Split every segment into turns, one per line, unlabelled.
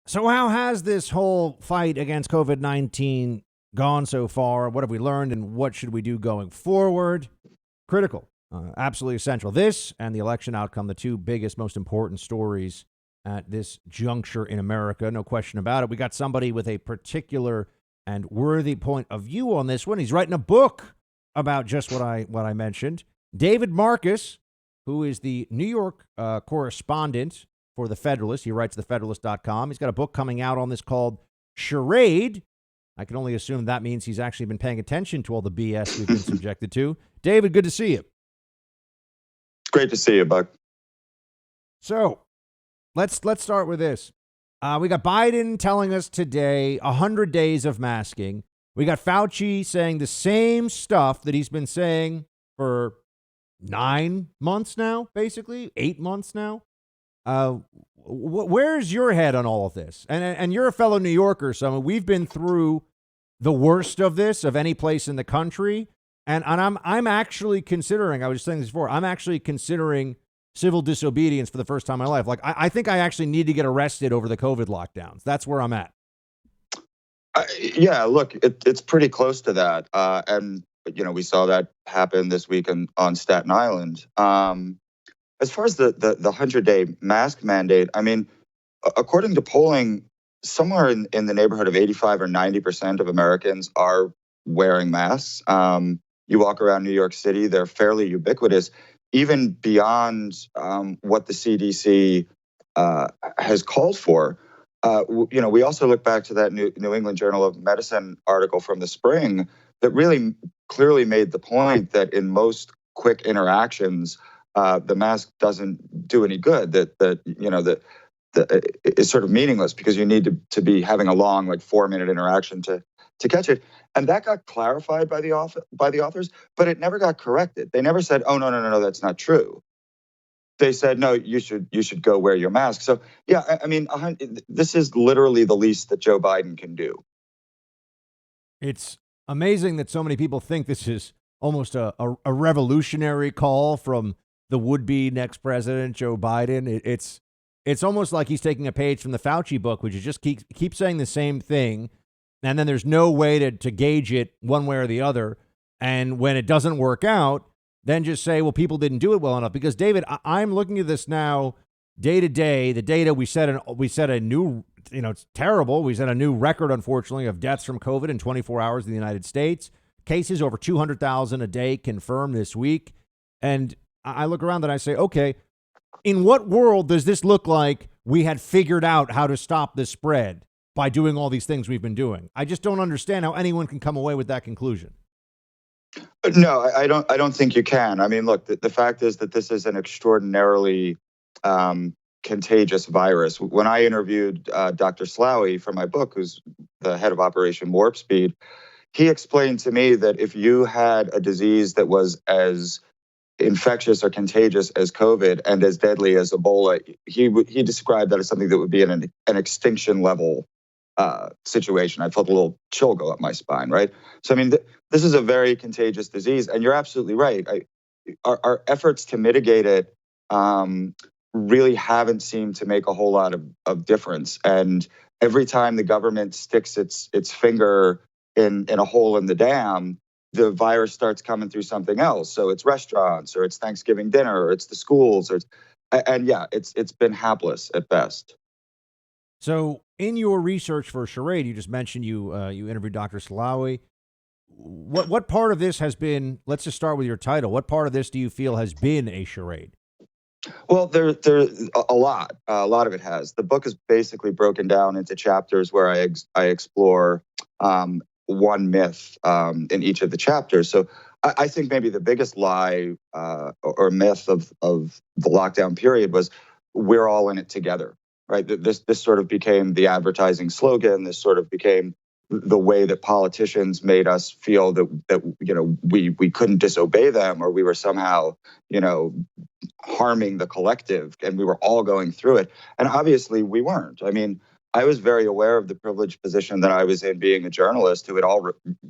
So how has this whole fight against COVID-19 gone so far? What have we learned and what should we do going forward? Critical, absolutely essential. This and the election outcome, the two biggest, most important stories at this juncture in America. No question about it. We got somebody with a particular and worthy point of view on this one. He's writing a book about just what I mentioned. David Marcus, who is the New York correspondent for the Federalist. He writes thefederalist.com. He's got a book coming out on this called Charade. I can only assume that means he's actually been paying attention to all the BS we've been subjected to. David, good to see you.
Great to see you, Buck.
So let's start with this. We got Biden telling us today 100 days of masking. We got Fauci saying the same stuff that he's been saying for 9 months now, basically 8 months now. Where's your head on all of this? And you're a fellow New Yorker, so we've been through the worst of this of any place in the country. And I'm actually considering, I was saying this before, I'm actually considering civil disobedience for the first time in my life. Like, I think I actually need to get arrested over the COVID lockdowns. That's where I'm at.
Yeah, look, it's pretty close to that. And, we saw that happen this week on Staten Island. As far as the 100-day mask mandate, I mean, according to polling, somewhere in the neighborhood of 85 or 90% of Americans are wearing masks. You walk around New York City, they're fairly ubiquitous, even beyond what the CDC has called for. We also look back to that New England Journal of Medicine article from the spring that really clearly made the point that in most quick interactions, the mask doesn't do any good. That it's sort of meaningless because you need to be having a long, like 4-minute interaction to catch it. And that got clarified by the authors, but it never got corrected. They never said, "Oh, no, that's not true." They said, "No, you should go wear your mask." So yeah, I mean, this is literally the least that Joe Biden can do.
It's amazing that so many people think this is almost a revolutionary call from the would-be next president, Joe Biden. It's almost like he's taking a page from the Fauci book, which is just keep saying the same thing, and then there's no way to gauge it one way or the other. And when it doesn't work out, then just say, well, people didn't do it well enough. Because, David, I'm looking at this now day to day. The data we set a new, it's terrible. We set a new record, unfortunately, of deaths from COVID in 24 hours in the United States. Cases over 200,000 a day confirmed this week. And I look around and I say, okay, in what world does this look like we had figured out how to stop this spread by doing all these things we've been doing? I just don't understand how anyone can come away with that conclusion.
No, I don't think you can. I mean, look, the fact is that this is an extraordinarily contagious virus. When I interviewed Dr. Slaoui for my book, who's the head of Operation Warp Speed, he explained to me that if you had a disease that was as infectious or contagious as COVID and as deadly as Ebola, he described that as something that would be in an extinction level situation. I felt a little chill go up my spine, right? So, I mean, this is a very contagious disease, and you're absolutely right. Our efforts to mitigate it really haven't seemed to make a whole lot of difference. And every time the government sticks its finger in a hole in the dam, the virus starts coming through something else. So it's restaurants, or it's Thanksgiving dinner, or it's the schools, it's been hapless at best.
So in your research for Charade, you just mentioned you interviewed Dr. Slaoui. What part of this has been, let's just start with your title. What part of this do you feel has been a charade?
Well, there's a lot. A lot of it has. The book is basically broken down into chapters where I explore one myth in each of the chapters. So I think maybe the biggest lie or myth of the lockdown period was we're all in it together, right? This sort of became the advertising slogan. This sort of became the way that politicians made us feel that we couldn't disobey them, or we were somehow harming the collective, and we were all going through it. And obviously we weren't. I mean, I was very aware of the privileged position that I was in being a journalist who had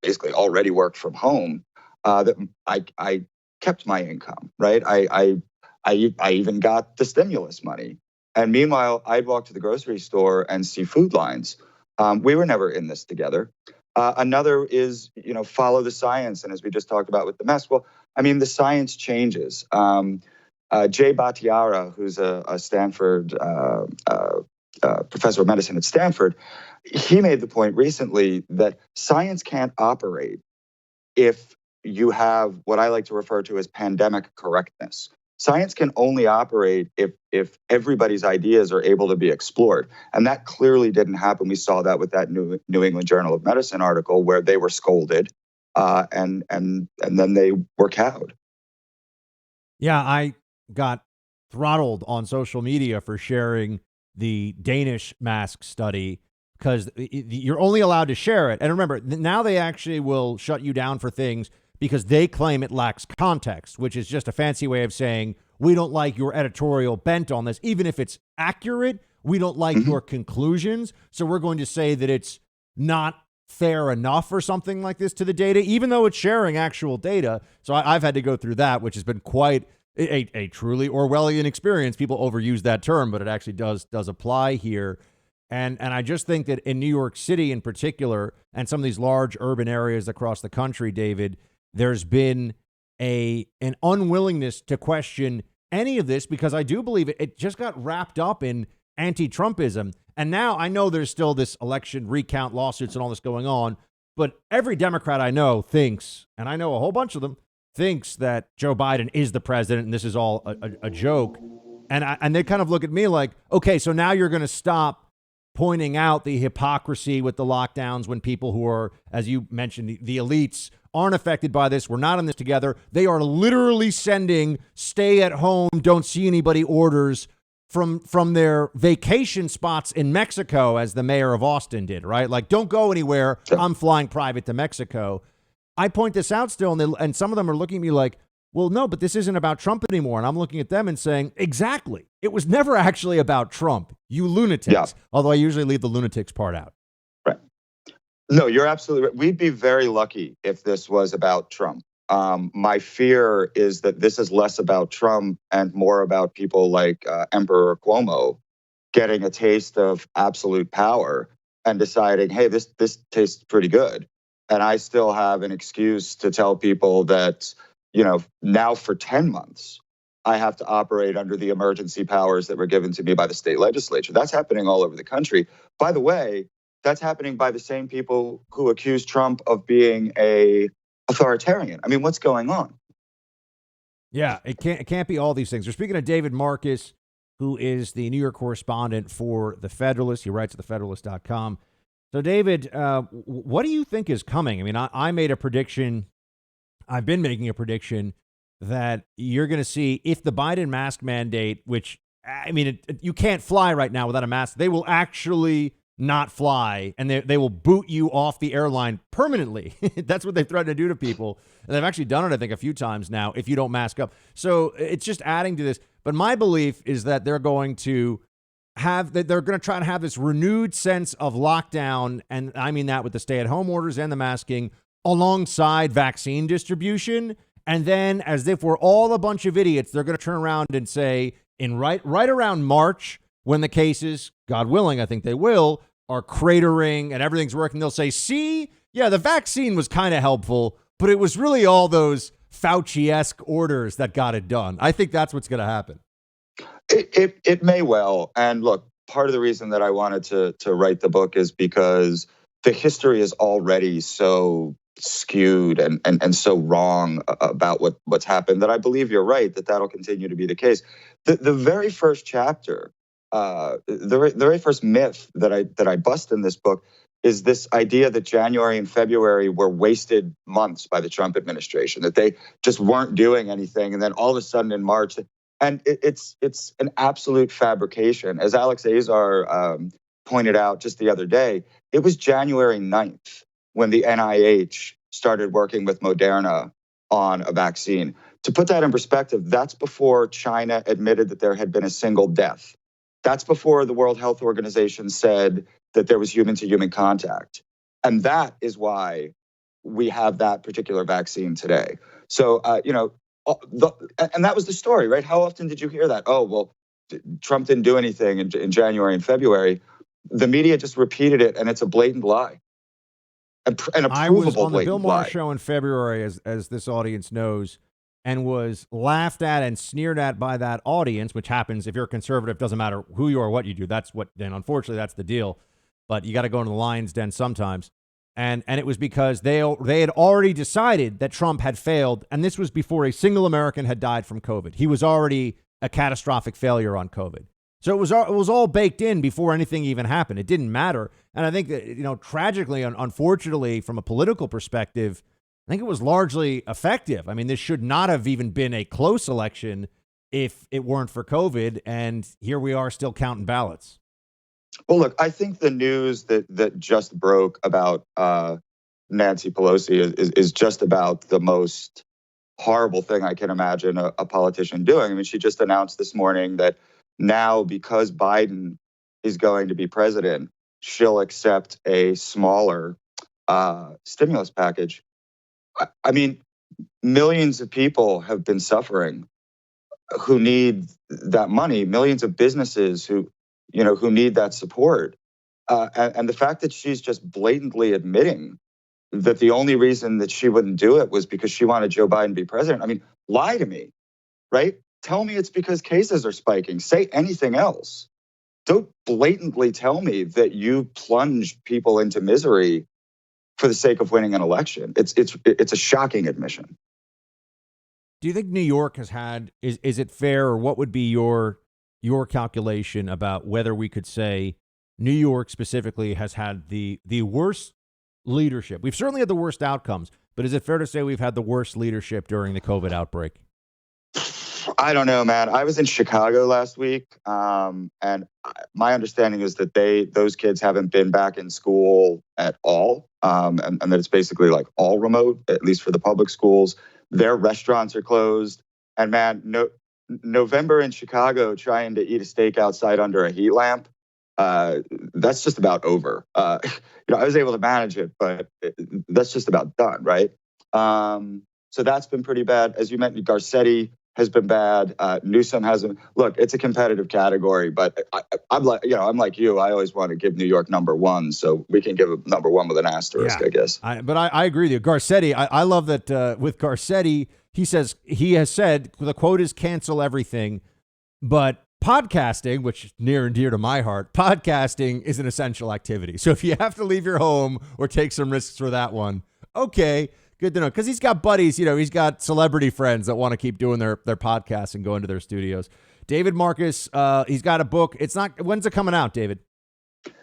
basically already worked from home, that I kept my income, right? I even got the stimulus money. And meanwhile, I'd walk to the grocery store and see food lines. We were never in this together. Another is, follow the science. And as we just talked about with the mess, well, I mean, the science changes. Jay Bhattacharya, who's a Stanford professor of medicine at Stanford, he made the point recently that science can't operate if you have what I like to refer to as pandemic correctness. Science can only operate if everybody's ideas are able to be explored. And that clearly didn't happen. We saw that with that New England Journal of Medicine article where they were scolded and then they were cowed.
Yeah, I got throttled on social media for sharing the Danish mask study because you're only allowed to share it. And remember, now they actually will shut you down for things because they claim it lacks context, which is just a fancy way of saying, we don't like your editorial bent on this. Even if it's accurate, we don't like your conclusions. So we're going to say that it's not fair enough or something like this to the data, even though it's sharing actual data. So I've had to go through that, which has been quite a truly Orwellian experience. People overuse that term, but it actually does apply here. And I just think that in New York City in particular, and some of these large urban areas across the country, David, there's been an unwillingness to question any of this because I do believe it just got wrapped up in anti-Trumpism. And now I know there's still this election recount lawsuits and all this going on, but every Democrat I know thinks, and I know a whole bunch of them, thinks that Joe Biden is the president and this is all a joke. And they kind of look at me like, okay, so now you're going to stop pointing out the hypocrisy with the lockdowns when people who are, as you mentioned, the elites aren't affected by this. We're not in this together. They are literally sending stay at home, don't see anybody orders from their vacation spots in Mexico, as the mayor of Austin did, right? Like, don't go anywhere. I'm flying private to Mexico. I point this out still, and some of them are looking at me like, well, no, but this isn't about Trump anymore. And I'm looking at them and saying, exactly. It was never actually about Trump, you lunatics. Yeah. Although I usually leave the lunatics part out.
Right. No, you're absolutely right. We'd be very lucky if this was about Trump. My fear is that this is less about Trump and more about people like Emperor Cuomo getting a taste of absolute power and deciding, hey, this tastes pretty good. And I still have an excuse to tell people that, now for 10 months, I have to operate under the emergency powers that were given to me by the state legislature. That's happening all over the country. By the way, that's happening by the same people who accuse Trump of being a authoritarian. I mean, what's going on?
Yeah, it can't be all these things. We're speaking of David Marcus, who is the New York correspondent for the Federalist. He writes at thefederalist.com. So, David, what do you think is coming? I mean, I made a prediction. I've been making a prediction that you're going to see if the Biden mask mandate, which, I mean, you can't fly right now without a mask. They will actually not fly, and they will boot you off the airline permanently. That's what they threaten to do to people. And they've actually done it, I think, a few times now if you don't mask up. So it's just adding to this. But my belief is that they're going to try to have this renewed sense of lockdown. And I mean that with the stay-at-home orders and the masking alongside vaccine distribution. And then, as if we're all a bunch of idiots, they're going to turn around and say, right around March, when the cases, God willing, I think they will, are cratering and everything's working, they'll say, see, yeah, the vaccine was kind of helpful, but it was really all those Fauci-esque orders that got it done. I think that's what's going to happen.
It may well. And look, part of the reason that I wanted to write the book is because the history is already so skewed and so wrong about what's happened that I believe you're right, that'll continue to be the case. The very first chapter, the very first myth that I bust in this book is this idea that January and February were wasted months by the Trump administration, that they just weren't doing anything. And then all of a sudden in March, and it's an absolute fabrication. As Alex Azar pointed out just the other day, it was January 9th when the NIH started working with Moderna on a vaccine. To put that in perspective, that's before China admitted that there had been a single death. That's before the World Health Organization said that there was human-to-human contact. And that is why we have that particular vaccine today. So, and that was the story, right? How often did you hear that? Oh, well, Trump didn't do anything in January and February. The media just repeated it, and it's a blatant lie. An approvable
I was on the Bill
blatant
Maher
lie.
show in February, as this audience knows, and was laughed at and sneered at by that audience, which happens if you're a conservative. Doesn't matter who you are, what you do. That's what. Then unfortunately, that's the deal. But you got to go into the lion's den sometimes. And it was because they had already decided that Trump had failed, and this was before a single American had died from COVID. He was already a catastrophic failure on COVID. So it was all baked in before anything even happened. It didn't matter. And I think that, tragically, unfortunately, from a political perspective, I think it was largely effective. I mean, this should not have even been a close election if it weren't for COVID. And here we are still counting ballots.
Well, look, I think the news that just broke about Nancy Pelosi is just about the most horrible thing I can imagine a politician doing. I mean, she just announced this morning that now, because Biden is going to be president, she'll accept a smaller stimulus package. I mean, millions of people have been suffering who need that money, millions of businesses who need that support. And the fact that she's just blatantly admitting that the only reason that she wouldn't do it was because she wanted Joe Biden to be president. I mean, lie to me, right? Tell me it's because cases are spiking. Say anything else. Don't blatantly tell me that you plunged people into misery for the sake of winning an election. It's a shocking admission.
Do you think New York has had, is it fair, or what would be your calculation about whether we could say New York specifically has had the worst leadership? We've certainly had the worst outcomes, but is it fair to say we've had the worst leadership during the COVID outbreak?
I don't know, man. I was in Chicago last week, and my understanding is that those kids haven't been back in school at all, and that it's basically like all remote, at least for the public schools. Their restaurants are closed, and man, November in Chicago trying to eat a steak outside under a heat lamp, that's just about over. I was able to manage it, but that's just about done, right? So that's been pretty bad. As you mentioned, Garcetti has been bad. Newsom hasn't. Look, it's a competitive category, but I'm like you. I always want to give New York number one, so we can give it number one with an asterisk, I guess.
But I agree with you. Garcetti, I love that with Garcetti, he has said, the quote is cancel everything, but podcasting, which is near and dear to my heart, podcasting is an essential activity. So if you have to leave your home or take some risks for that one, okay, good to know. Because he's got buddies, he's got celebrity friends that want to keep doing their podcasts and go into their studios. David Marcus, he's got a book. When's it coming out, David?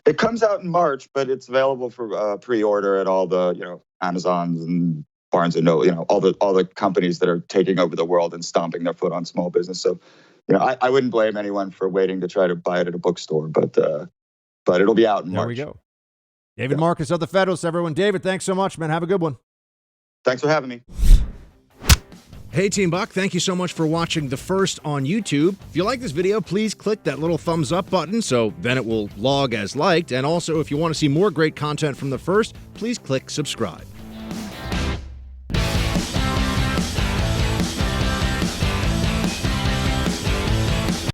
It comes out in March, but it's available for pre-order at all the, Amazons and Barnes and Noble, all the companies that are taking over the world and stomping their foot on small business. So, I wouldn't blame anyone for waiting to try to buy it at a bookstore, but it'll be out in March.
There we go. David Marcus of the Federalist, everyone. David, thanks so much, man. Have a good one.
Thanks for having me.
Hey, Team Buck, thank you so much for watching The First on YouTube. If you like this video, please click that little thumbs up button so then it will log as liked. And also, if you want to see more great content from The First, please click subscribe.